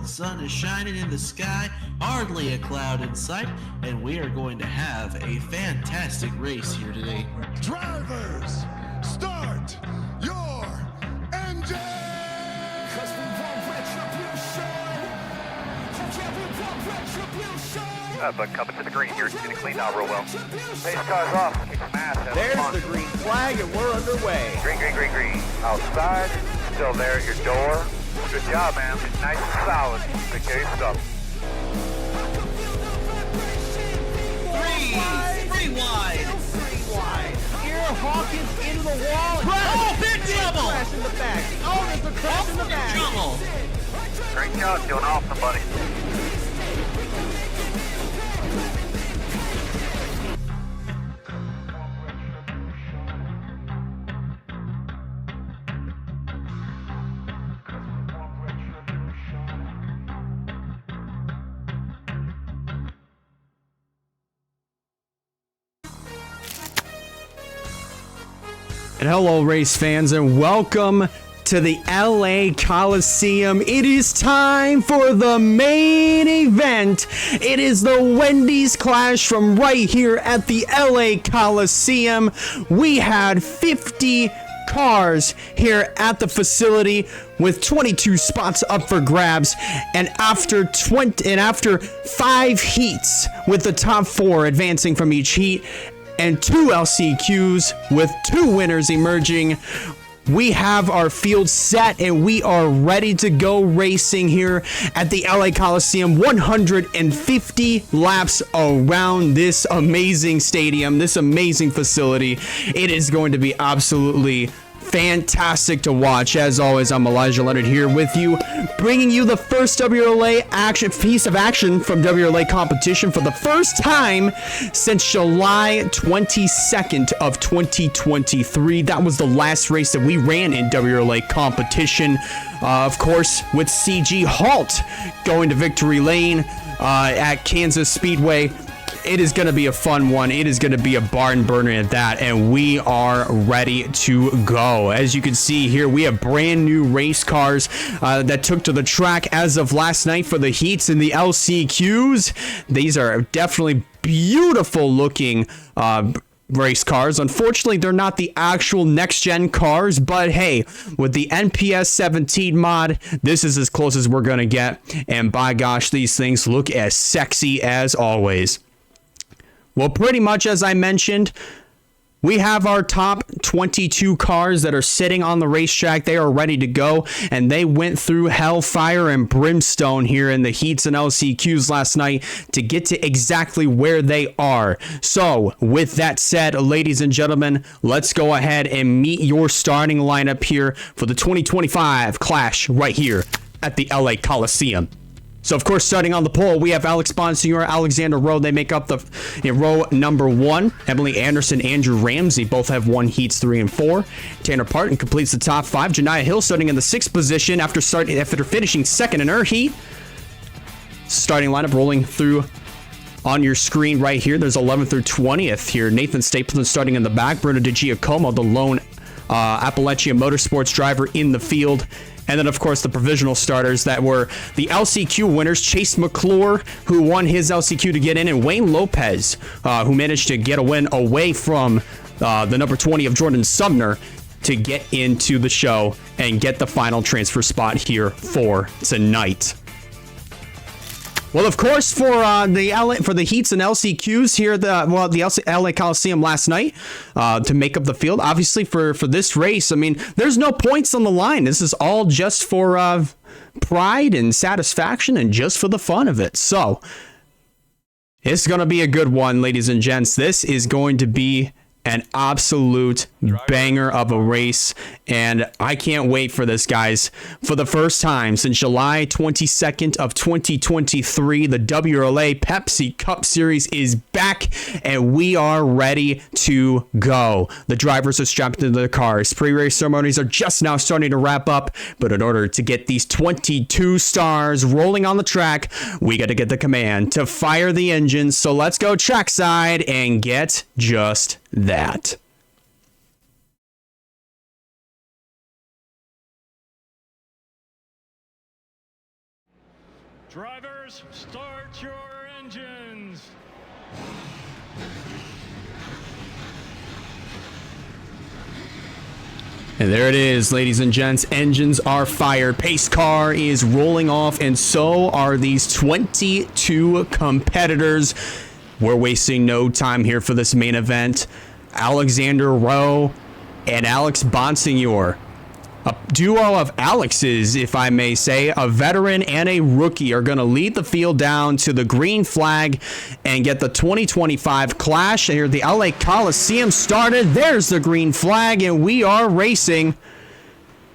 The sun is shining in the sky, hardly a cloud in sight, and we are going to have a fantastic race here today. Drivers, start your engine! Cause we want retribution! But coming to the green here, it's getting cleaned out real well. Pace car's off, kick some ass. There's the green flag and we're underway. Green, green, green, green. Outside, still there at your door. Good job, man. Nice and solid. Take care of yourself. Three wide. Here, Hawkins into the wall. Oh, big trouble! Crash in the back. Oh, there's a crash in the back. Trouble. Great job, doing awesome, buddy. And hello, race fans, and welcome to the LA Coliseum. It is time for the main event. It is the Wendy's Clash from right here at the LA Coliseum. We had 50 cars here at the facility with 22 spots up for grabs, and after 5 heats with the top 4 advancing from each heat and 2 LCQs with 2 winners emerging, we have our field set and we are ready to go racing here at the LA Coliseum. 150 laps around this amazing stadium, this amazing facility. It is going to be absolutely fantastic to watch. As always, I'm Elijah Leonard here with you, bringing you the first WRLA piece of action from WRLA competition for the first time since July 22nd of 2023. That was the last race that we ran in WRLA competition. Of course, with CG Halt going to victory lane at Kansas Speedway. It is going to be a fun one. It is going to be a barn burner at that, and we are ready to go. As you can see here, we have brand new race cars that took to the track as of last night for the heats and the LCQs. These are definitely beautiful looking race cars. Unfortunately, they're not the actual next-gen cars, but hey, with the NPS 17 mod, this is as close as we're going to get, and by gosh, these things look as sexy as always. Well, pretty much as I mentioned, we have our top 22 cars that are sitting on the racetrack. They are ready to go, and they went through hellfire and brimstone here in the heats and LCQs last night to get to exactly where they are. So, with that said, ladies and gentlemen, let's go ahead and meet your starting lineup here for the 2025 Clash right here at the LA Coliseum. So, of course, starting on the pole, we have Alex Bonsignor, Alexander Rowe. They make up the row number 1. Emily Anderson, Andrew Ramsey both have 1 heats 3 and 4. Tanner Parton completes the top 5. Janiyah Hill starting in the 6th position after finishing 2nd in her heat. Starting lineup rolling through on your screen right here. There's 11th through 20th here. Nathan Stapleton starting in the back. Bruno DiGiacomo, the lone Appalachia Motorsports driver in the field. And then, of course, the provisional starters that were the LCQ winners, Chase McClure, who won his LCQ to get in, and Wayne Lopez, who managed to get a win away from the number 20 of Jordan Sumner to get into the show and get the final transfer spot here for tonight. Well, of course, for the heats and LCQs here, the LA Coliseum last night to make up the field. Obviously, for this race, I mean, there's no points on the line. This is all just for pride and satisfaction and just for the fun of it. So, it's going to be a good one, ladies and gents. This is going to be an absolute banger of a race, and I can't wait for this, guys. For the first time since July 22nd of 2023, the WRLA Pepsi Cup Series is back, and we are ready to go. The drivers are strapped into their cars. Pre-race ceremonies are just now starting to wrap up, but in order to get these 22 stars rolling on the track, we got to get the command to fire the engines. So let's go trackside and get just that. Drivers, start your engines. And there it is, ladies and gents. Engines are fired. Pace car is rolling off, and so are these 22 competitors. We're wasting no time here for this main event. Alexander Rowe and Alex Bonsignor. A duo of Alexes, if I may say, a veteran and a rookie, are going to lead the field down to the green flag and get the 2025 Clash. Here, the LA Coliseum started. There's the green flag, and we are racing.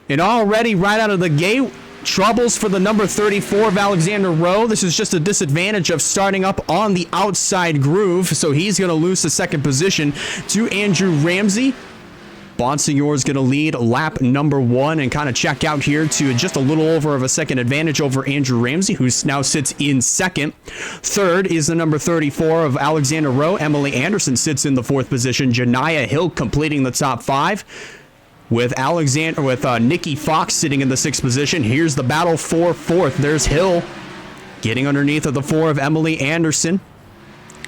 And already, right out of the gate, troubles for the number 34 of Alexander Rowe. This is just a disadvantage of starting up on the outside groove, so he's going to lose the second position to Andrew Ramsey. Bonsignor is going to lead lap number 1 and kind of check out here to just a little over of a second advantage over Andrew Ramsey, who now sits in second. Third is the number 34 of Alexander Rowe. Emily Anderson sits in the 4th position. Janiyah Hill completing the top 5. With Nikki Fox sitting in the 6th position. Here's the battle for 4th. There's Hill getting underneath of the 4 of Emily Anderson.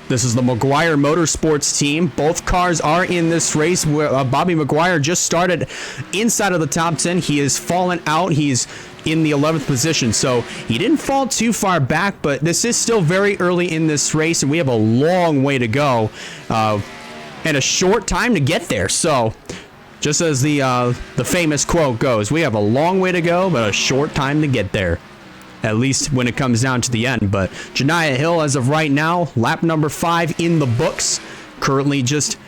This is the McGuire Motorsports team. Both cars are in this race. Bobby McGuire just started inside of the top 10. He has fallen out. He's in the 11th position, so he didn't fall too far back, but this is still very early in this race, and we have a long way to go and a short time to get there. So just as the famous quote goes, we have a long way to go, but a short time to get there. At least when it comes down to the end. But Janiyah Hill, as of right now, lap number 5 in the books. Currently just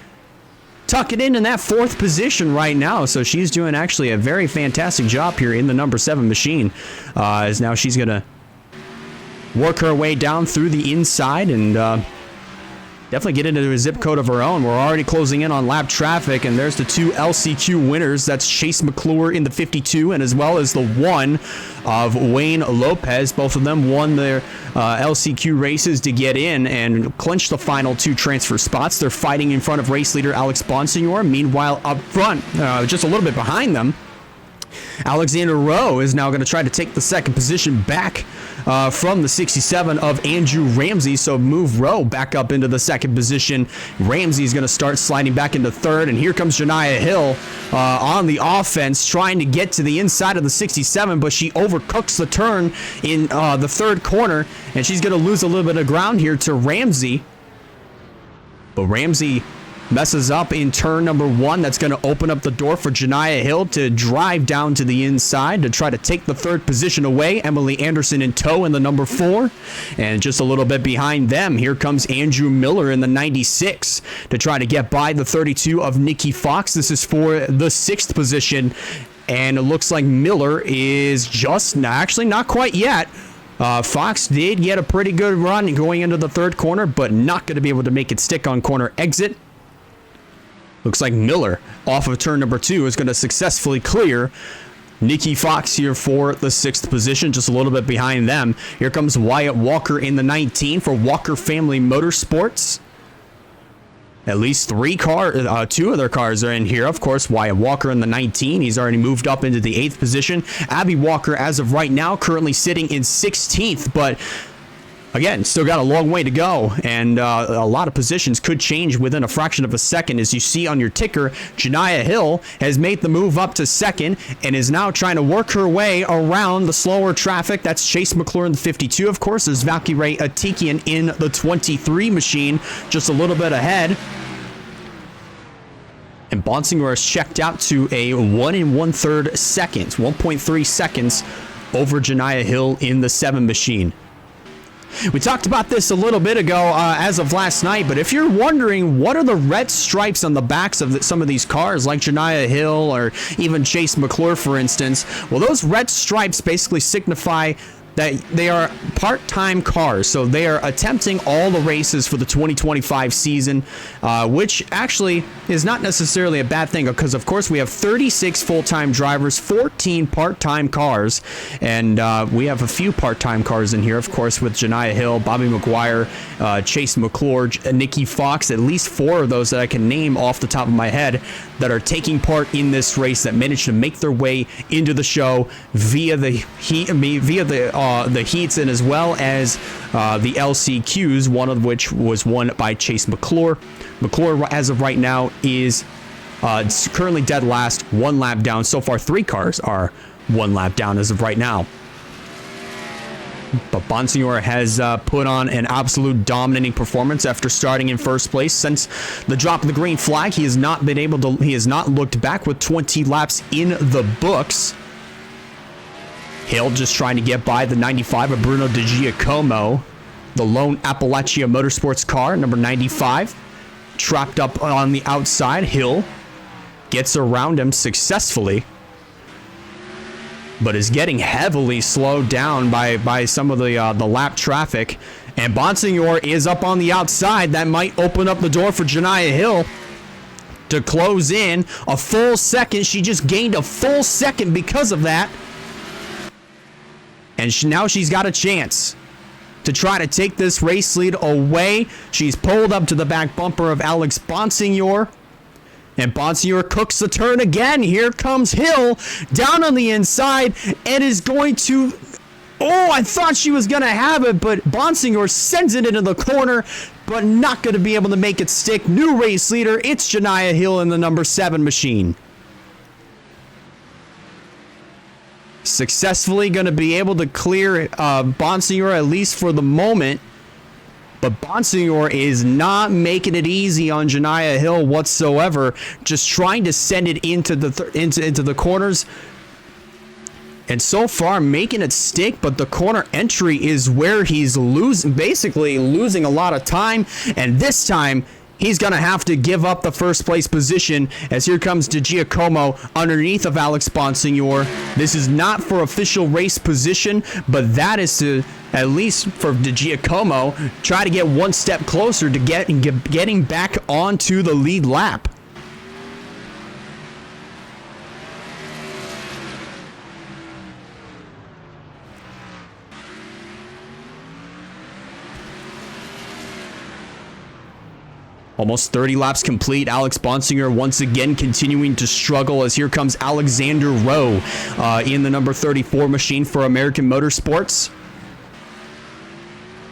tucking in that 4th position right now. So she's doing actually a very fantastic job here in the number 7 machine. As now she's going to work her way down through the inside and definitely get into a zip code of her own. We're already closing in on lap traffic, and there's the 2 LCQ winners. That's Chase McClure in the 52, and as well as the 1 of Wayne Lopez. Both of them won their LCQ races to get in and clinch the final 2 transfer spots. They're fighting in front of race leader Alex Bonsignor. Meanwhile, up front, just a little bit behind them, Alexander Rowe is now going to try to take the 2nd position back from the 67 of Andrew Ramsey, so move Rowe back up into the 2nd position. Ramsey's going to start sliding back into 3rd, and here comes Janiyah Hill on the offense, trying to get to the inside of the 67, but she overcooks the turn in the 3rd corner, and she's going to lose a little bit of ground here to Ramsey. But Ramsey messes up in turn number 1. That's going to open up the door for Janiyah Hill to drive down to the inside to try to take the 3rd position away. Emily Anderson in tow in the number 4. And just a little bit behind them, here comes Andrew Miller in the 96 to try to get by the 32 of Nikki Fox. This is for the 6th position. And it looks like Miller is just actually not quite yet. Fox did get a pretty good run going into the 3rd corner, but not going to be able to make it stick on corner exit. Looks like Miller, off of turn number 2, is going to successfully clear Nikki Fox here for the 6th position, just a little bit behind them. Here comes Wyatt Walker in the 19 for Walker Family Motorsports. At least 2 of their cars are in here. Of course, Wyatt Walker in the 19. He's already moved up into the 8th position. Abby Walker, as of right now, currently sitting in 16th, but again, still got a long way to go, and a lot of positions could change within a fraction of a second. As you see on your ticker, Janiyah Hill has made the move up to 2nd and is now trying to work her way around the slower traffic. That's Chase McClure in the 52, of course. There's Valkyrie Atikian in the 23 machine, just a little bit ahead. And Bonsignor is checked out to a 1 1/3 seconds, 1.3 seconds over Janiyah Hill in the 7 machine. We talked about this a little bit ago as of last night, but if you're wondering what are the red stripes on the backs of some of these cars, like Janiyah Hill or even Chase McClure, for instance, well, those red stripes basically signify that they are part-time cars, so they are attempting all the races for the 2025 season, which actually is not necessarily a bad thing, because of course we have 36 full-time drivers, 14 part-time cars, and we have a few part-time cars in here, of course, with Janiyah Hill, Bobby McGuire, Chase McClure, Nikki Fox, at least 4 of those that I can name off the top of my head that are taking part in this race, that managed to make their way into the show via the the heats and as well as the LCQs, one of which was won by Chase McClure. McClure, as of right now, is currently dead last, 1 lap down. So far, 3 cars are 1 lap down as of right now. But Bonsignor has put on an absolute dominating performance after starting in first place. Since the drop of the green flag, he has not looked back with 20 laps in the books. Hill just trying to get by the 95 of Bruno Di Giacomo, the lone Appalachia Motorsports car, number 95. Trapped up on the outside, Hill gets around him successfully, but is getting heavily slowed down by some of the lap traffic. And Bonsignor is up on the outside. That might open up the door for Janiyah Hill to close in a full second. She just gained a full second because of that. And now she's got a chance to try to take this race lead away. She's pulled up to the back bumper of Alex Bonsignor. And Bonsignor cooks the turn again. Here comes Hill down on the inside and is going to... Oh, I thought she was going to have it, but Bonsignor sends it into the corner, but not going to be able to make it stick. New race leader, it's Janiyah Hill in the number 7 machine. Successfully going to be able to clear Bonsignor, at least for the moment. But Bonsignor is not making it easy on Janiyah Hill whatsoever. Just trying to send it into the corners. And so far making it stick, but the corner entry is where he's basically losing a lot of time. And this time he's going to have to give up the first place position, as here comes Di Giacomo underneath of Alex Bonsignor. This is not for official race position, but that is to, at least for Di Giacomo, try to get one step closer to getting back onto the lead lap. Almost 30 laps complete. Alex Bonsignor once again continuing to struggle, as here comes Alexander Rowe in the number 34 machine for American Motorsports.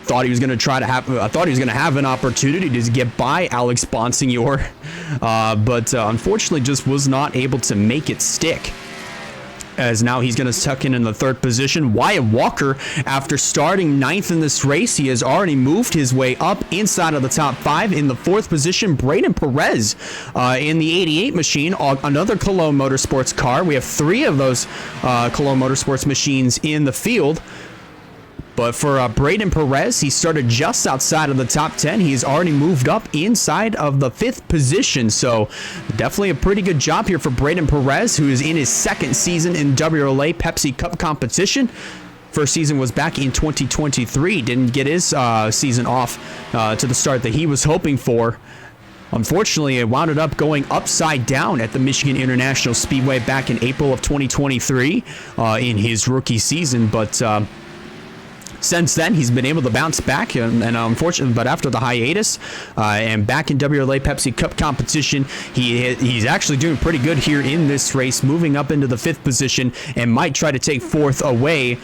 Thought he was going to have an opportunity to get by Alex Bonsignor, but unfortunately just was not able to make it stick. As now he's going to tuck in the 3rd position. Wyatt Walker, after starting 9th in this race, he has already moved his way up inside of the top 5. In the 4th position, Braden Perez in the 88 machine, another Cologne Motorsports car. We have 3 of those Cologne Motorsports machines in the field. But for Braden Perez, he started just outside of the top 10. He's already moved up inside of the 5th position. So definitely a pretty good job here for Braden Perez, who is in his 2nd season in WRLA Pepsi Cup competition. First season was back in 2023. Didn't get his season off to the start that he was hoping for. Unfortunately, it wound up going upside down at the Michigan International Speedway back in April of 2023 in his rookie season. But since then, he's been able to bounce back, and unfortunately, but after the hiatus, and back in WRLA Pepsi Cup competition, he's actually doing pretty good here in this race, moving up into the 5th position, and might try to take 4th away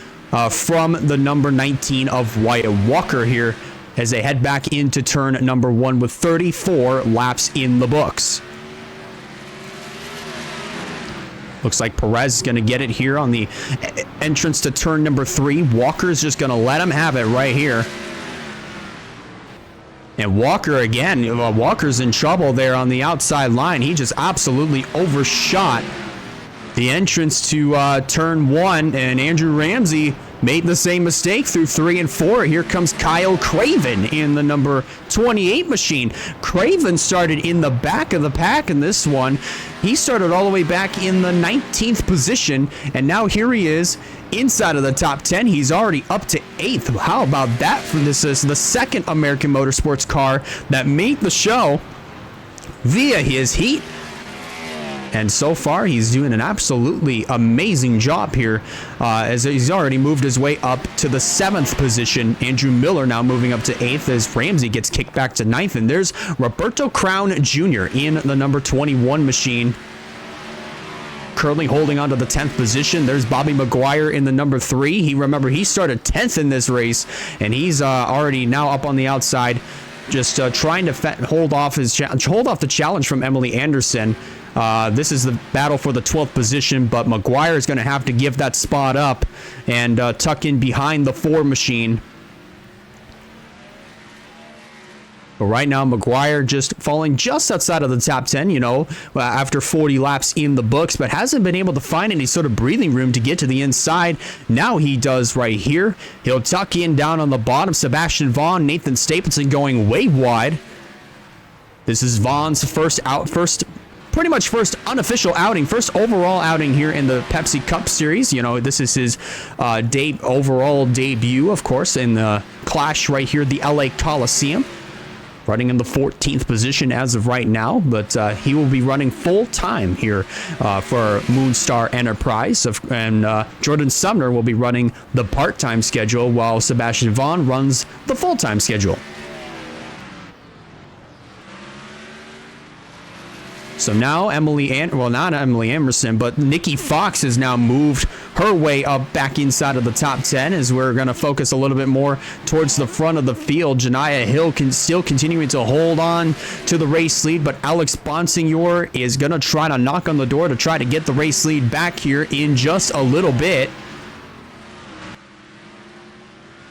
from the number 19 of Wyatt Walker here, as they head back into turn number 1 with 34 laps in the books. Looks like Perez is going to get it here on the entrance to turn number 3. Walker's just going to let him have it right here. And Walker again, Walker's in trouble there on the outside line. He just absolutely overshot the entrance to turn 1, and Andrew Ramsey made the same mistake through 3 and 4. Here comes Kyle Craven in the number 28 machine. Craven started in the back of the pack in this one. He started all the way back in the 19th position, and now here he is inside of the top 10. He's already up to 8th. How about that? For this is the 2nd American Motorsports car that made the show via his heat. And so far, he's doing an absolutely amazing job here, as he's already moved his way up to the 7th position. Andrew Miller now moving up to 8th as Ramsey gets kicked back to 9th. And there's Roberto Crown Jr. in the number 21 machine. currently holding on to the 10th position. There's Bobby McGuire in the number 3. He started 10th in this race, and he's already now up on the outside, just trying to hold off the challenge from Emily Anderson. This is the battle for the 12th position, but McGuire is going to have to give that spot up and tuck in behind the 4 machine. But right now, McGuire just falling just outside of the top 10, after 40 laps in the books, but hasn't been able to find any sort of breathing room to get to the inside. Now he does right here. He'll tuck in down on the bottom. Sebastian Vaughn, Nathan Stapleton going way wide. This is Vaughn's first unofficial outing, first overall outing here in the Pepsi Cup Series. This is his overall debut, of course, in the clash right here, the LA Coliseum. Running in the 14th position as of right now, but he will be running full-time here for Moonstar Enterprise. And Jordan Sumner will be running the part-time schedule, while Sebastian Vaughn runs the full-time schedule. So now not Emily Emerson, but Nikki Fox has now moved her way up back inside of the top 10, as we're going to focus a little bit more towards the front of the field. Janiyah Hill still continuing to hold on to the race lead, but Alex Bonsignor is going to try to knock on the door to try to get the race lead back here in just a little bit.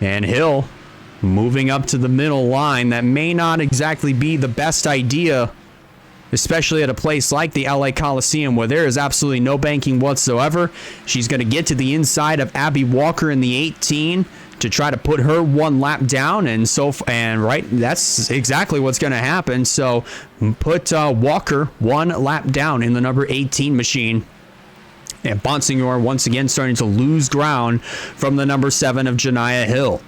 And Hill moving up to the middle line. That may not exactly be the best idea, especially at a place like the LA Coliseum where there is absolutely no banking whatsoever. She's going to get to the inside of Abby Walker in the 18 to try to put her 1 lap down, and that's exactly what's going to happen. So put Walker 1 lap down in the number 18 machine. And Bonsignor once again starting to lose ground from the number 7 of Janiyah Hill.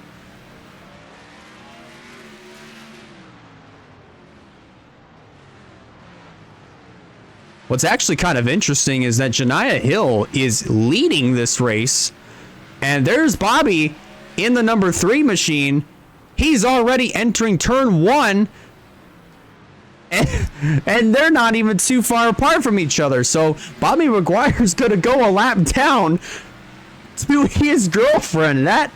What's actually kind of interesting is that Janiyah Hill is leading this race, and there's Bobby in the number 3 machine. He's already entering turn 1, and they're not even too far apart from each other. So Bobby McGuire's going to go a lap down to his girlfriend. That's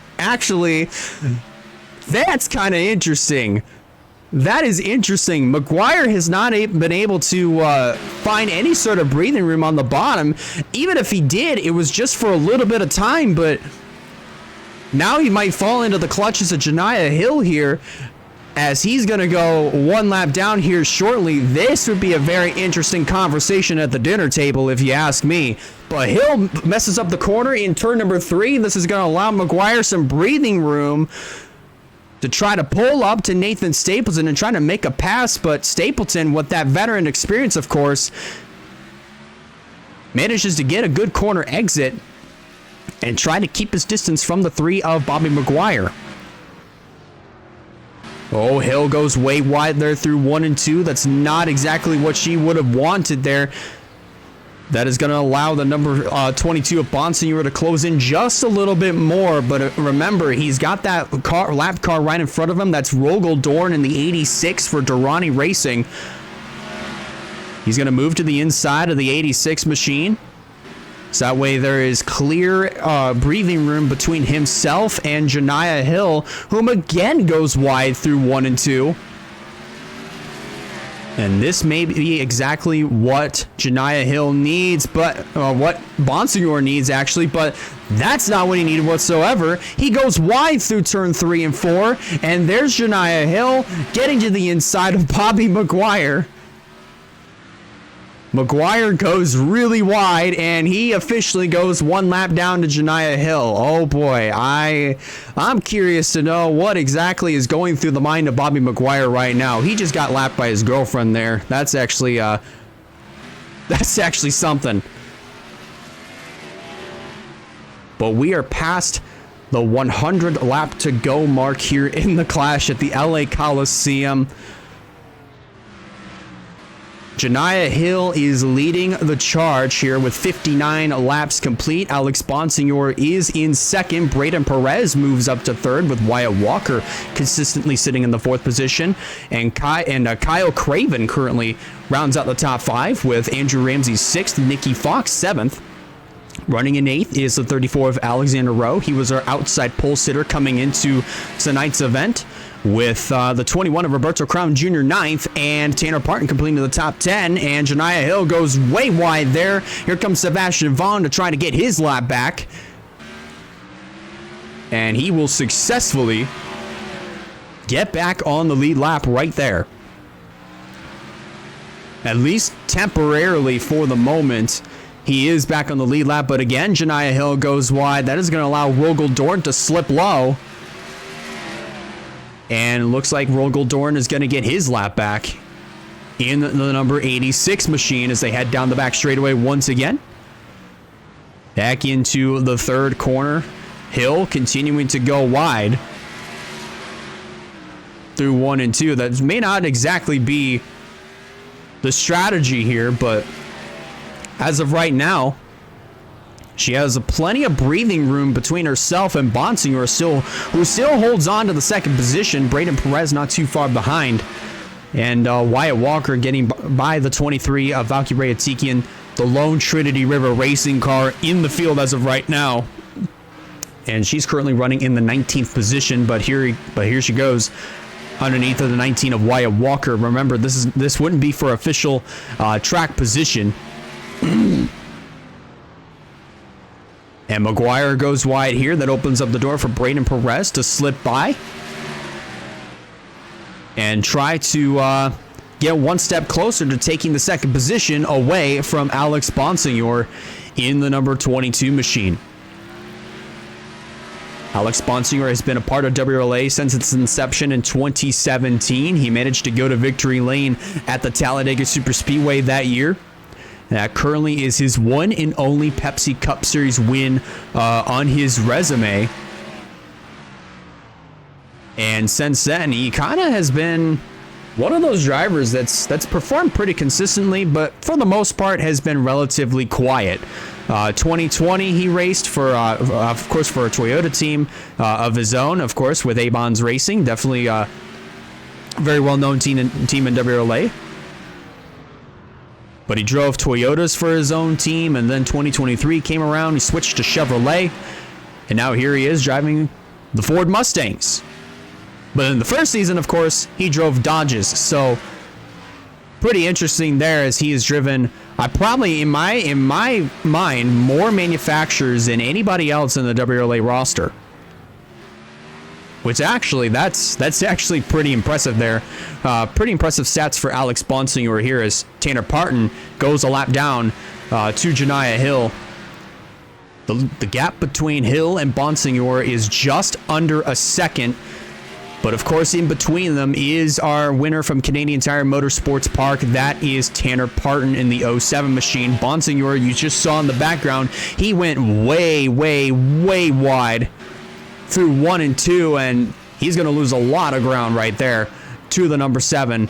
kind of interesting. That is interesting. McGuire has not been able to find any sort of breathing room on the bottom. Even if he did, it was just for a little bit of time, but now he might fall into the clutches of Janiyah Hill here, as he's going to go 1 lap down here shortly. This would be a very interesting conversation at the dinner table, if you ask me. But Hill messes up the corner in turn number 3. This is going to allow McGuire some breathing room to try to pull up to Nathan Stapleton and trying to make a pass, but Stapleton, with that veteran experience, of course, manages to get a good corner exit and try to keep his distance from the 3 of Bobby McGuire. Oh, Hill goes way wide there through 1 and 2. That's not exactly what she would have wanted there. That is going to allow the number 22 of Bonsignor to close in just a little bit more. But remember, he's got that lap car right in front of him. That's Rogel Dorn in the 86 for Durrani Racing. He's going to move to the inside of the 86 machine. So that way there is clear breathing room between himself and Janiyah Hill, whom again goes wide through 1 and 2. And this may be exactly what Janiyah Hill needs, but what Bonsignor needs, actually, but that's not what he needed whatsoever. He goes wide through turn 3 and 4, and there's Janiyah Hill getting to the inside of Bobby McGuire. McGuire goes really wide, and he officially goes 1 lap down to Janiyah Hill. Oh boy, I'm curious to know what exactly is going through the mind of Bobby McGuire right now. He just got lapped by his girlfriend there. That's actually something. But we are past the 100 lap to go mark here in the clash at the LA Coliseum. Janiyah Hill is leading the charge here with 59 laps complete. Alex Bonsignor is in second. Braden Perez moves up to third with Wyatt Walker consistently sitting in the fourth position. And Kyle Craven currently rounds out the top five with Andrew Ramsey sixth, Nikki Fox seventh. Running in eighth is the 34 of Alexander Rowe. He was our outside pole sitter coming into tonight's event, with the 21 of Roberto Crown Jr. ninth, and Tanner Parton completing the top 10, and Janiyah Hill goes way wide there. Here comes Sebastian Vaughn to try to get his lap back, and he will successfully get back on the lead lap right there. At least temporarily for the moment, he is back on the lead lap, but again, Janiyah Hill goes wide. That is going to allow Rogel Dorn to slip low. And looks like Rogel Dorn is going to get his lap back in the number 86 machine as they head down the back straightaway once again. Back into the third corner. Hill continuing to go wide through 1 and 2. That may not exactly be the strategy here, but as of right now, she has plenty of breathing room between herself and Bonsignor, who still holds on to the second position. Braden Perez not too far behind. And Wyatt Walker getting by the 23 of Valkyrie Atikian, the Lone Trinity River racing car in the field as of right now. And she's currently running in the 19th position, but here she goes underneath of the 19 of Wyatt Walker. Remember, this wouldn't be for official track position. And McGuire goes wide here. That opens up the door for Braden Perez to slip by and try to get one step closer to taking the second position away from Alex Bonsignor in the number 22 machine. Alex Bonsignor has been a part of WRLA since its inception in 2017. He managed to go to victory lane at the Talladega Superspeedway that year. That currently is his one and only Pepsi Cup Series win on his resume. And since then, he kind of has been one of those drivers that's performed pretty consistently, but for the most part has been relatively quiet. 2020, he raced for, of course, for a Toyota team of his own, of course, with Avon's Racing. Definitely a very well-known team in WRLA. But he drove Toyotas for his own team, and then 2023 came around, he switched to Chevrolet, and now here he is driving the Ford Mustangs. But in the first season, of course, he drove Dodges, so pretty interesting there as he has driven, probably in my mind, more manufacturers than anybody else in the WRLA roster. Which actually, that's actually pretty impressive there. Pretty impressive stats for Alex Bonsignor here as Tanner Parton goes a lap down to Janiyah Hill. The gap between Hill and Bonsignor is just under a second. But of course, in between them is our winner from Canadian Tire Motorsports Park. That is Tanner Parton in the 07 machine. Bonsignor, you just saw in the background, he went way, way, way wide through 1 and 2, and he's going to lose a lot of ground right there to the number 7.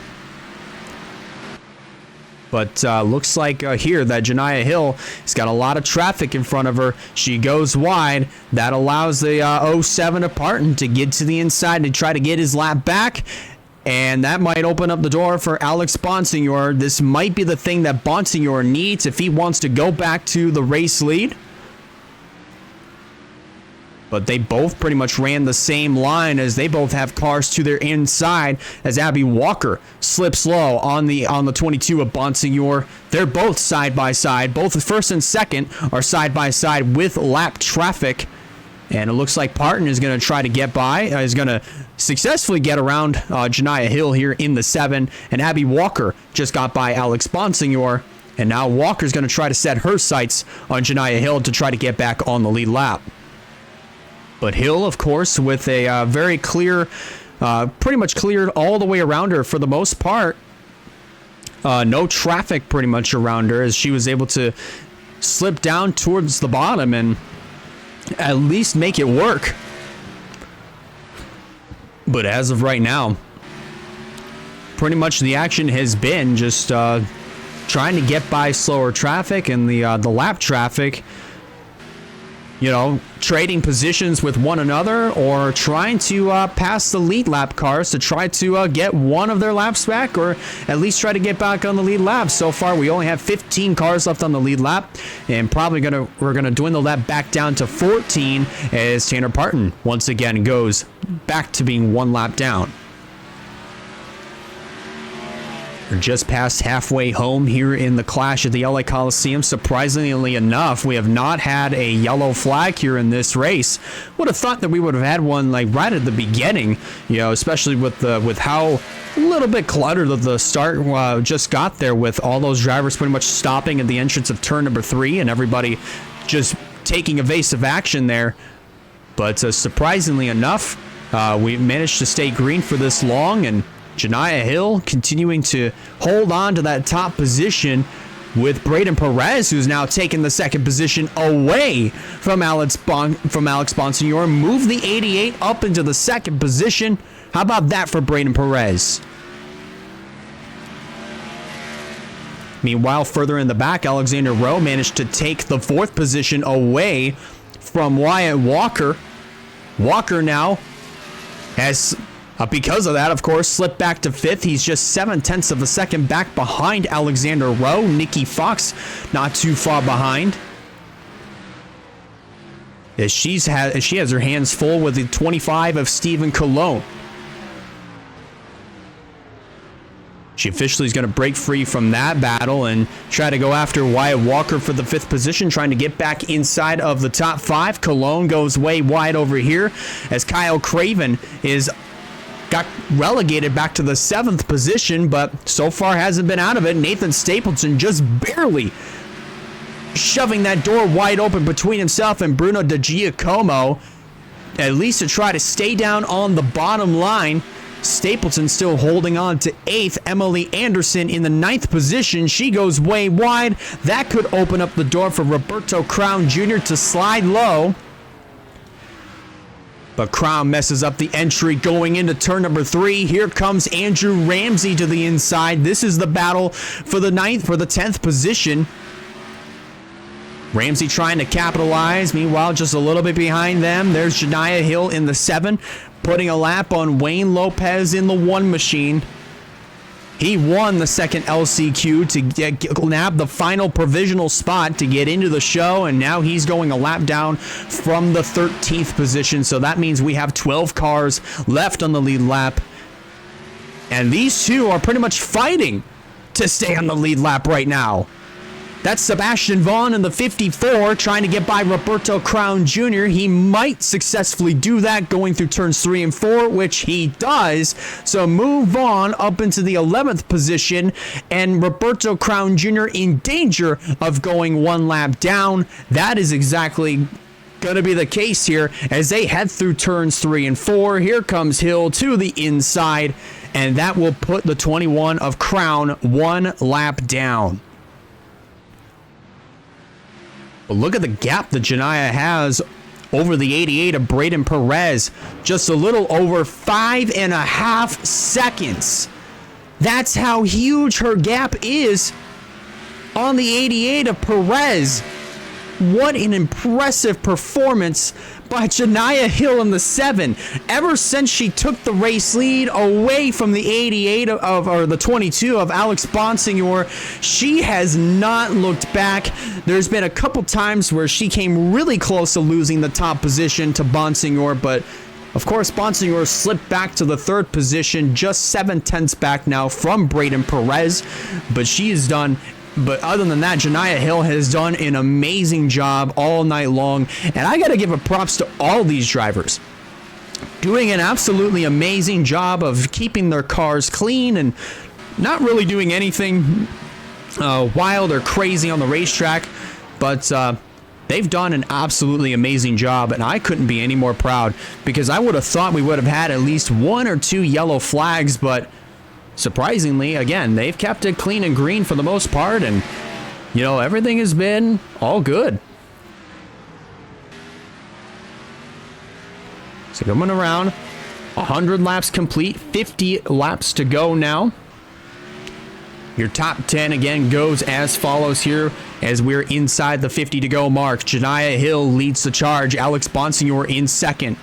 But looks like here that Janiyah Hill has got a lot of traffic in front of her. She goes wide. That allows the 07 of Parton to get to the inside and try to get his lap back. And that might open up the door for Alex Bonsignor. This might be the thing that Bonsignor needs if he wants to go back to the race lead. But they both pretty much ran the same line as they both have cars to their inside as Abby Walker slips low on the 22 of Bonsignor. They're both side by side. Both the first and second are side by side with lap traffic. And it looks like Parton is going to try to get by, is going to successfully get around Janiyah Hill here in the 7. And Abby Walker just got by Alex Bonsignor. And now Walker's going to try to set her sights on Janiyah Hill to try to get back on the lead lap. But Hill, of course, with a very clear, pretty much cleared all the way around her for the most part. No traffic pretty much around her as she was able to slip down towards the bottom and at least make it work. But as of right now, pretty much the action has been just trying to get by slower traffic and the lap traffic. You know, trading positions with one another or trying to pass the lead lap cars to try to get one of their laps back or at least try to get back on the lead lap. So far, we only have 15 cars left on the lead lap and probably we're gonna dwindle that back down to 14 as Tanner Parton once again goes back to being one lap down. We're just past halfway home here in the clash at the LA Coliseum. Surprisingly enough, we have not had a yellow flag here in this race. Would have thought that we would have had one like right at the beginning, you know, especially with how a little bit cluttered the start just got there with all those drivers pretty much stopping at the entrance of turn number 3 and everybody just taking evasive action there. But surprisingly enough, we managed to stay green for this long, and Janiyah Hill continuing to hold on to that top position with Braden Perez, who's now taken the second position away from Alex Bonsignor. Move the 88 up into the second position. How about that for Braden Perez? Meanwhile, further in the back, Alexander Rowe managed to take the fourth position away from Wyatt Walker. Walker now has, because of that, of course, slipped back to fifth. He's just 0.7 of a second back behind Alexander Rowe. Nikki Fox not too far behind, as she has her hands full with the 25 of Stephen Colon. She officially is going to break free from that battle and try to go after Wyatt Walker for the fifth position, trying to get back inside of the top 5. Cologne goes way wide over here as Kyle Craven got relegated back to the 7th position, but so far hasn't been out of it. Nathan Stapleton just barely shoving that door wide open between himself and Bruno De Giacomo, at least to try to stay down on the bottom line. Stapleton still holding on to 8th. Emily Anderson in the 9th position. She goes way wide. That could open up the door for Roberto Crown Jr. to slide low. But Crown messes up the entry going into turn number 3. Here comes Andrew Ramsey to the inside. This is the battle for the 10th position. Ramsey trying to capitalize. Meanwhile, just a little bit behind them, there's Janiyah Hill in the 7, putting a lap on Wayne Lopez in the 1 machine. He won the second LCQ to nab the final provisional spot to get into the show, and now he's going a lap down from the 13th position. So that means we have 12 cars left on the lead lap, and these two are pretty much fighting to stay on the lead lap right now. That's Sebastian Vaughn in the 54 trying to get by Roberto Crown Jr. He might successfully do that going through turns 3 and 4, which he does. So move Vaughn up into the 11th position, and Roberto Crown Jr. in danger of going 1 lap down. That is exactly going to be the case here as they head through turns 3 and 4. Here comes Hill to the inside, and that will put the 21 of Crown 1 lap down. But look at the gap that Janiyah has over the 88 of Braden Perez. Just a little over 5.5 seconds. That's how huge her gap is on the 88 of Perez. What an impressive performance by Janiyah Hill in the 7. Ever since she took the race lead away from the 88 or the 22 of Alex Bonsignor, she has not looked back. There's been a couple times where she came really close to losing the top position to Bonsignor, but of course Bonsignor slipped back to the 3rd position, just 0.7 back now from Braden Perez, but she has done. But other than that, Janiyah Hill has done an amazing job all night long. And I got to give a props to all these drivers. Doing an absolutely amazing job of keeping their cars clean and not really doing anything wild or crazy on the racetrack. But they've done an absolutely amazing job. And I couldn't be any more proud, because I would have thought we would have had at least 1 or 2 yellow flags. But surprisingly, again, they've kept it clean and green for the most part, and you know, everything has been all good. So coming around, 100 laps complete, 50 laps to go now. Your top 10 again goes as follows here as we're inside the 50 to go mark. Janiah Hill leads the charge. Alex Bonsignor in second.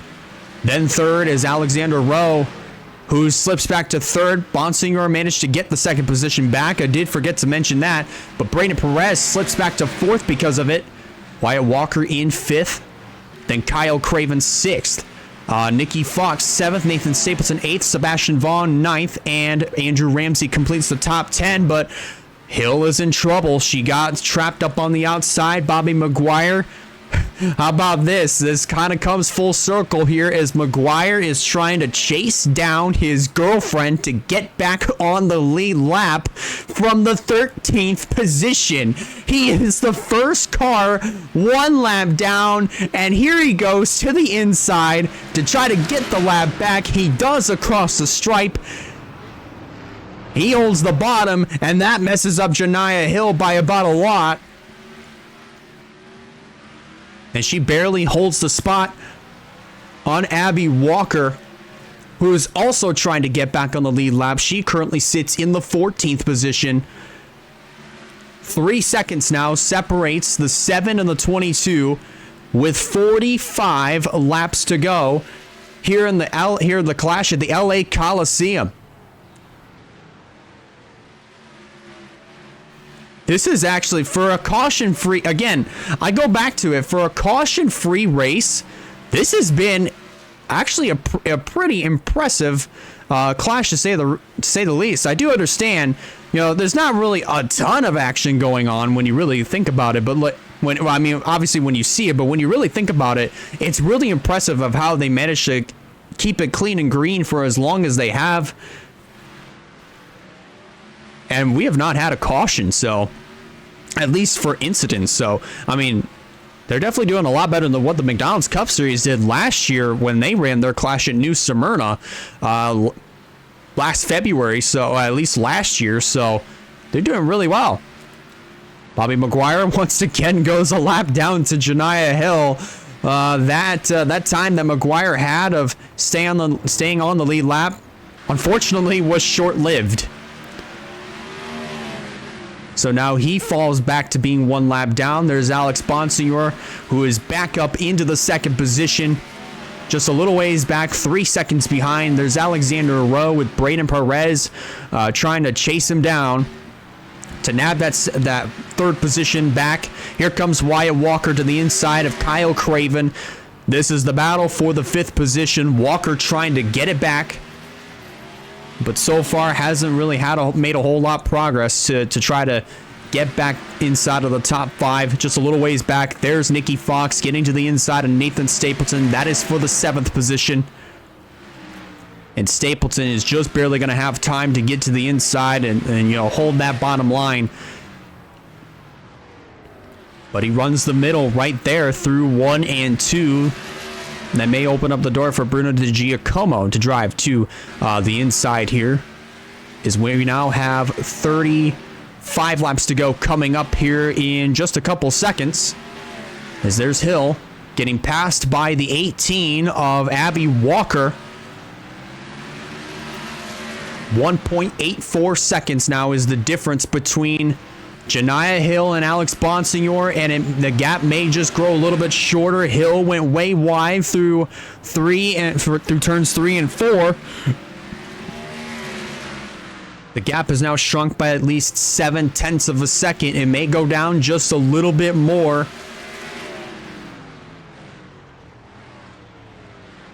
Then third is Alexander Rowe, who slips back to third. Bonsignor managed to get the second position back. I did forget to mention that. But Brayden Perez slips back to fourth because of it. Wyatt Walker in fifth. Then Kyle Craven sixth. Nikki Fox 7th, Nathan Stapleton 8th, Sebastian Vaughn 9th, and Andrew Ramsey completes the top 10, but Hill is in trouble. She got trapped up on the outside. Bobby McGuire, how about this? This kind of comes full circle here as McGuire is trying to chase down his girlfriend to get back on the lead lap from the 13th position. He is the first car one lap down, and here he goes to the inside to try to get the lap back. He does across the stripe. He holds the bottom, and that messes up Janiah Hill by about a lot. And she barely holds the spot on Abby Walker, who is also trying to get back on the lead lap. She currently sits in the 14th position. 3 seconds now separates the 7 and the 22 with 45 laps to go here in the clash at the LA Coliseum. This is actually for a caution-free, again, I go back to it, for a caution-free race, this has been actually a pretty impressive clash to say the least. I do understand, there's not really a ton of action going on when you really think about it, but obviously when you see it, but when you really think about it, it's really impressive of how they managed to keep it clean and green for as long as they have. And we have not had a caution, so at least for incidents. So, they're definitely doing a lot better than what the McDonald's Cup Series did last year when they ran their clash at New Smyrna last February, so at least last year. So they're doing really well. Bobby McGuire once again goes a lap down to Janiah Hill. That time that McGuire had of staying on the lead lap, unfortunately, was short-lived. So now he falls back to being one lap down. There's Alex Bonsignor, who is back up into the second position. Just a little ways back, 3 seconds behind. There's Alexander Rowe with Brayden Perez trying to chase him down to nab that third position back. Here comes Wyatt Walker to the inside of Kyle Craven. This is the battle for the 5th position. Walker trying to get it back, but so far hasn't really made a whole lot of progress to try to get back inside of the top 5. Just a little ways back, there's Nikki Fox getting to the inside of Nathan Stapleton. That is for the 7th position. And Stapleton is just barely going to have time to get to the inside and hold that bottom line. But he runs the middle right there through 1 and 2. That may open up the door for Bruno Di Giacomo to drive to the inside here. Is where we now have 35 laps to go coming up here in just a couple seconds. As there's Hill getting passed by the 18 of Abby Walker. 1.84 seconds now is the difference between Janiah Hill and Alex Bonsignor, and the gap may just grow a little bit shorter. Hill went way wide through turns 3 and 4. The gap has now shrunk by at least 0.7 of a second. It may go down just a little bit more.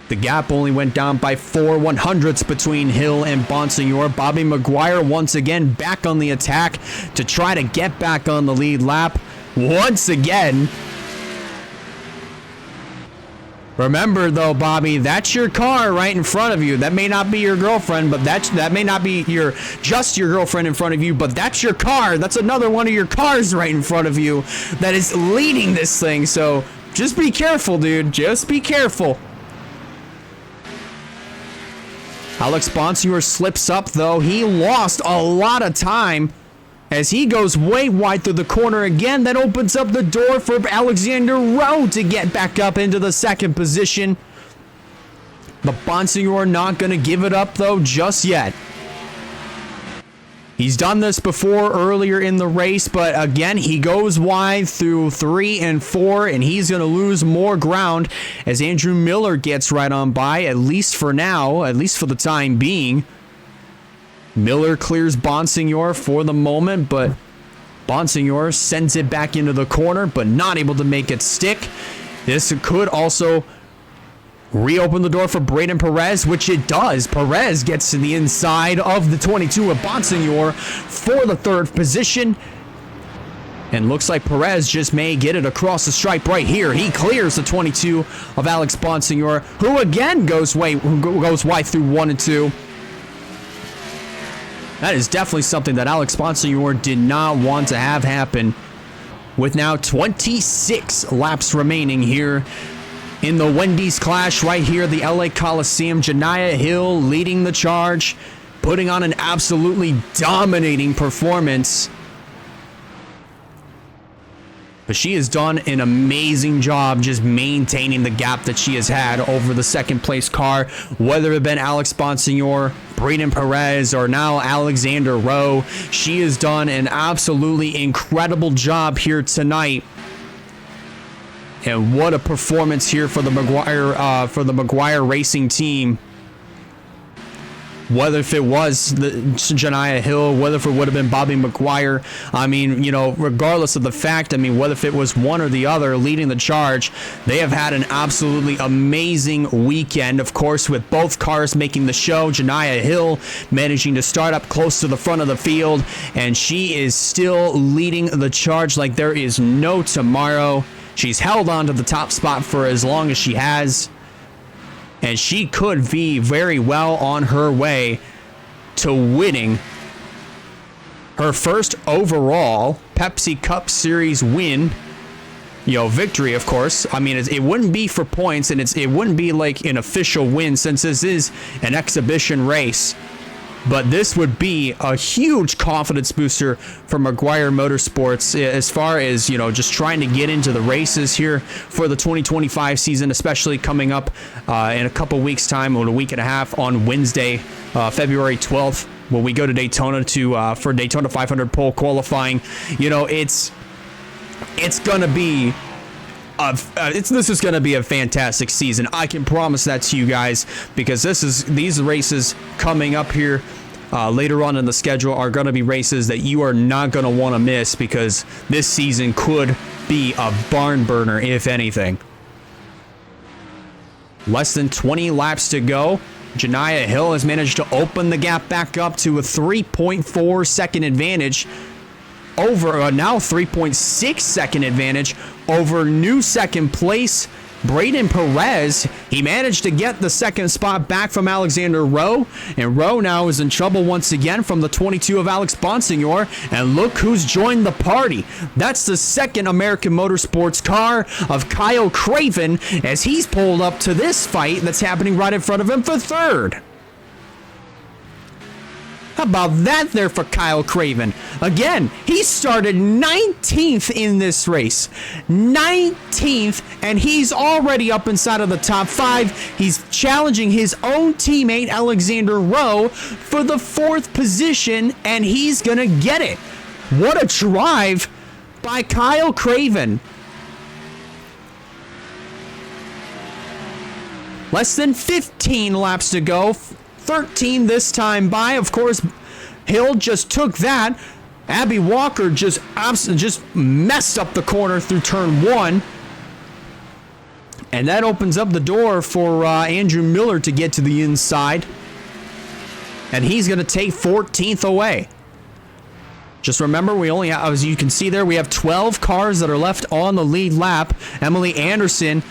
The gap only went down by 4/100ths between Hill and Bonsignor. Bobby McGuire once again back on the attack to try to get back on the lead lap once again. Remember though, Bobby, that's your car right in front of you. That may not be your girlfriend, but that may not be just your girlfriend in front of you, but that's your car. That's another one of your cars right in front of you that is leading this thing. So just be careful, dude. Just be careful. Alex Bonsignor slips up, though. He lost a lot of time as he goes way wide through the corner again. That opens up the door for Alexander Rowe to get back up into the 2nd position. But Bonsignor not going to give it up, though, just yet. He's done this before earlier in the race, but again, he goes wide through 3 and 4, and he's going to lose more ground as Andrew Miller gets right on by, at least for now, at least for the time being. Miller clears Bonsignor for the moment, but Bonsignor sends it back into the corner, but not able to make it stick. This could also reopen the door for Braden Perez, which it does. Perez gets to the inside of the 22 of Bonsignor for the 3rd position. And looks like Perez just may get it across the stripe right here. He clears the 22 of Alex Bonsignor, who again goes wide through 1 and 2. That is definitely something that Alex Bonsignor did not want to have happen. With now 26 laps remaining here in the Wendy's Clash right here at the LA Coliseum. Janiyah Hill leading the charge, putting on an absolutely dominating performance. But she has done an amazing job just maintaining the gap that she has had over the 2nd place car, whether it been Alex Bonsignor, Braden Perez, or now Alexander Rowe. She has done an absolutely incredible job here tonight. And what a performance here for the McGuire Racing team. Whether if it was the Janiyah Hill, whether if it would have been Bobby McGuire, I mean, you know, regardless of the fact, I mean, whether if it was one or the other leading the charge, they have had an absolutely amazing weekend. Of course, with both cars making the show, Janiyah Hill managing to start up close to the front of the field, and she is still leading the charge like there is no tomorrow. She's held on to the top spot for as long as she has. And she could be very well on her way to winning her first overall Pepsi Cup Series win. Victory, of course. I mean, it wouldn't be for points, and it wouldn't be like an official win since this is an exhibition race. But this would be a huge confidence booster for McGuire Motorsports as far as, just trying to get into the races here for the 2025 season, especially coming up in a couple weeks' time, or a week and a half on Wednesday, February 12th, when we go to Daytona for Daytona 500 pole qualifying. It's going to be this is going to be a fantastic season. I can promise that to you guys, because these races coming up here later on in the schedule are going to be races that you are not going to want to miss, because this season could be a barn burner, if anything. Less than 20 laps to go. Janiyah Hill has managed to open the gap back up to a 3.4 second advantage over now 3.6 second advantage over new second place Braden Perez. He managed to get the second spot back from Alexander Rowe, and Rowe now is in trouble once again from the 22 of Alex Bonsignor. And look who's joined the party. That's the second American Motorsports car of Kyle Craven, as he's pulled up to this fight that's happening right in front of him for 3rd. How about that there for Kyle Craven? Again, he started 19th in this race. 19th, and he's already up inside of the top 5. He's challenging his own teammate, Alexander Rowe, for the 4th position, and he's going to get it. What a drive by Kyle Craven. Less than 15 laps to go. 13 this time by. Of course, Hill just took that. Abby Walker just messed up the corner through turn 1. And that opens up the door for Andrew Miller to get to the inside. And he's going to take 14th away. Just remember, we only have, as you can see there, we have 12 cars that are left on the lead lap. Emily Anderson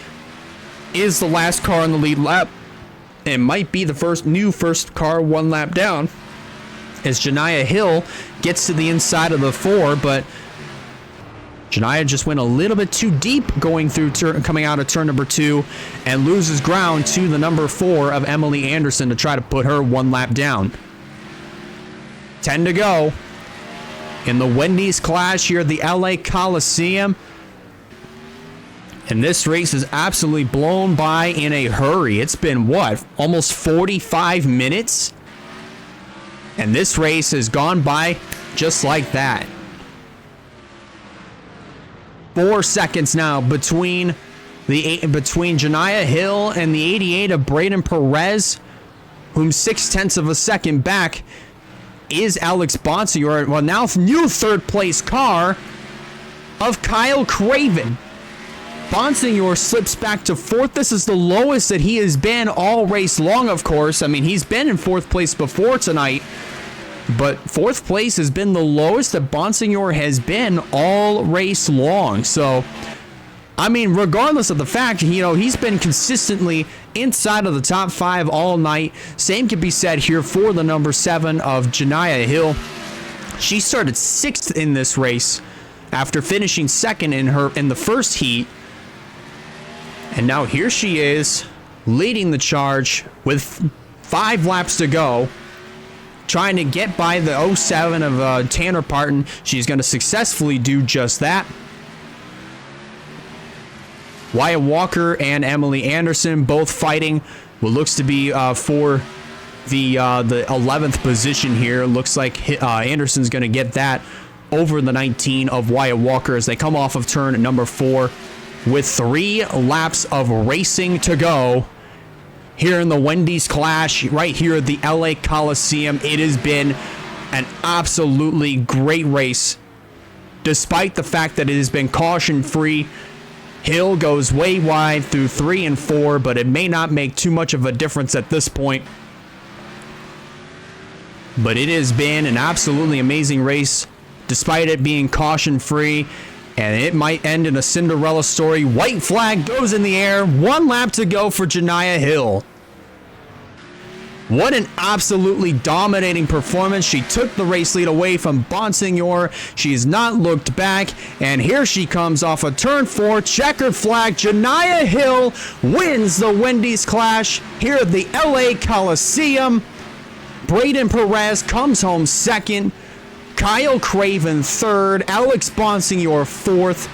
is the last car on the lead lap. It might be the first car 1 lap down, as Janiyah Hill gets to the inside of the 4, but Janiyah just went a little bit too deep coming out of turn number 2, and loses ground to the number 4 of Emily Anderson to try to put her 1 lap down. 10 to go in the Wendy's Clash here at the LA Coliseum. And this race is absolutely blown by in a hurry. It's been, almost 45 minutes? And this race has gone by just like that. 4 seconds now between Janiah Hill and the 88 of Braden Perez, whom 0.6 of a second back is Alex Bonsignor. Well, now new third place car of Kyle Craven. Bonsignor slips back to 4th. This is the lowest that he has been all race long, of course. I mean, he's been in 4th place before tonight, but 4th place has been the lowest that Bonsignor has been all race long. So, I mean, regardless of the fact, he's been consistently inside of the top 5 all night. Same can be said here for the number 7 of Janiah Hill. She started 6th in this race after finishing 2nd in the first heat. And now here she is, leading the charge with 5 laps to go, trying to get by the 07 of Tanner Parton. She's going to successfully do just that. Wyatt Walker and Emily Anderson both fighting what looks to be for the 11th position here. Looks like Anderson's going to get that over the 19 of Wyatt Walker as they come off of turn number 4 with 3 laps of racing to go here in the Wendy's Clash right here at the LA Coliseum. It has been an absolutely great race despite the fact that it has been caution free. Hill goes way wide through 3 and 4, but it may not make too much of a difference at this point. But it has been an absolutely amazing race, despite it being caution-free, and it might end in a Cinderella story. White flag goes in the air. 1 lap to go for Janiah Hill. What an absolutely dominating performance. She took the race lead away from Bonsignor. She's not looked back, and here she comes off of turn 4. Checkered flag. Janiah Hill wins the Wendy's Clash here at the LA Coliseum. Braden Perez comes home 2nd. Kyle Craven 3rd. Alex Bonsignor 4th.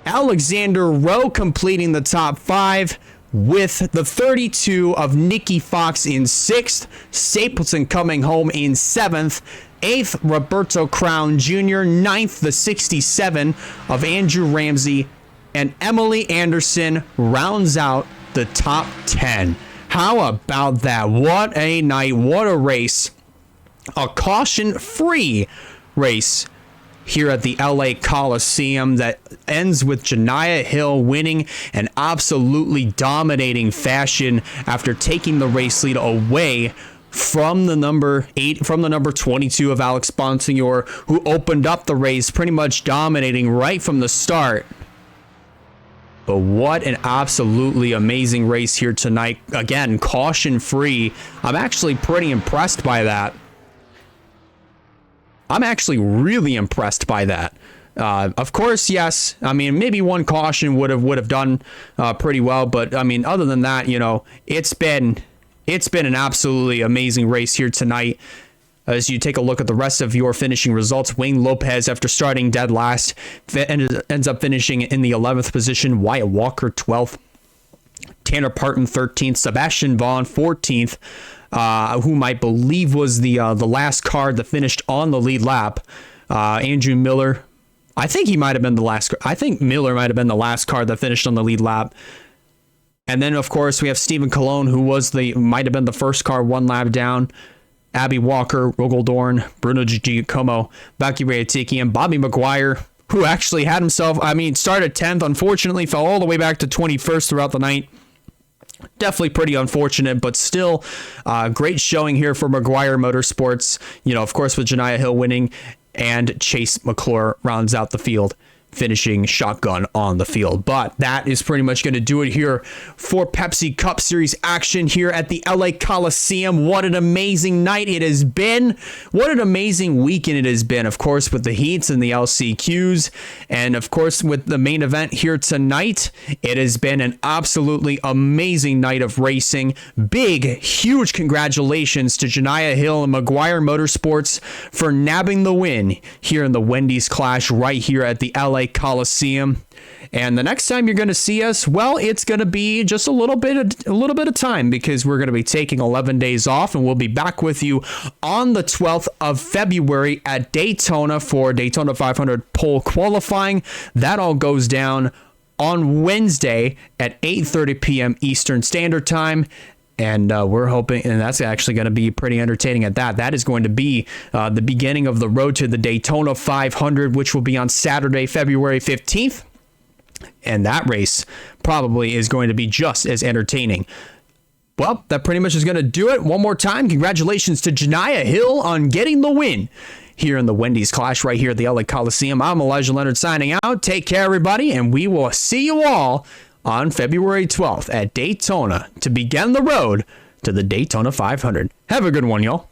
Alexander Rowe completing the top 5 with the 32 of Nikki Fox in 6th. Stapleton coming home in 7th. 8th, Roberto Crown Jr. 9th, the 67 of Andrew Ramsey. And Emily Anderson rounds out the top 10. How about that? What a night. What a race. A caution-free race here at the LA Coliseum that ends with Janiah Hill winning an absolutely dominating fashion after taking the race lead away from the number 22 of Alex Bonsignor, who opened up the race pretty much dominating right from the start. But what an absolutely amazing race here tonight. Again, caution-free. I'm actually pretty impressed by that. I'm actually really impressed by that. Of course, yes. I mean, maybe 1 caution would have done pretty well, but I mean, other than that, it's been an absolutely amazing race here tonight. As you take a look at the rest of your finishing results, Wayne Lopez, after starting dead last, ends up finishing in the 11th position. Wyatt Walker 12th, Tanner Parton 13th, Sebastian Vaughn 14th. Whom I believe was the last car that finished on the lead lap. Andrew Miller, I think he might have been the last. I think Miller might have been the last car that finished on the lead lap. And then, of course, we have Stephen Colon, who might have been the first car 1 lap down. Abby Walker, Rogel Bruno Giacomo, Baki Rayatiki, and Bobby McGuire, who actually had himself, started 10th, unfortunately, fell all the way back to 21st throughout the night. Definitely pretty unfortunate, but still great showing here for McGuire Motorsports. Of course, with Janiah Hill winning, and Chase McClure rounds out the field, finishing shotgun on the field. But that is pretty much going to do it here for Pepsi Cup Series action here at the LA Coliseum. What an amazing night it has been. What an amazing weekend it has been, of course, with the heats and the LCQs. And of course, with the main event here tonight, it has been an absolutely amazing night of racing. Big, huge congratulations to Janiah Hill and McGuire Motorsports for nabbing the win here in the Wendy's Clash right here at the LA LA Coliseum. And the next time you're going to see us, well, it's going to be just a little bit of time, because we're going to be taking 11 days off, and we'll be back with you on the 12th of February at Daytona for Daytona 500 pole qualifying. That all goes down on Wednesday at 8:30 p.m. Eastern Standard Time. And we're hoping, and that's actually going to be pretty entertaining at that. That is going to be the beginning of the road to the Daytona 500, which will be on Saturday, February 15th. And that race probably is going to be just as entertaining. Well, that pretty much is going to do it. One more time, congratulations to Janiyah Hill on getting the win here in the Wendy's Clash right here at the LA Coliseum. I'm Elijah Leonard signing out. Take care, everybody, and we will see you all on February 12th at Daytona to begin the road to the Daytona 500. Have a good one, y'all.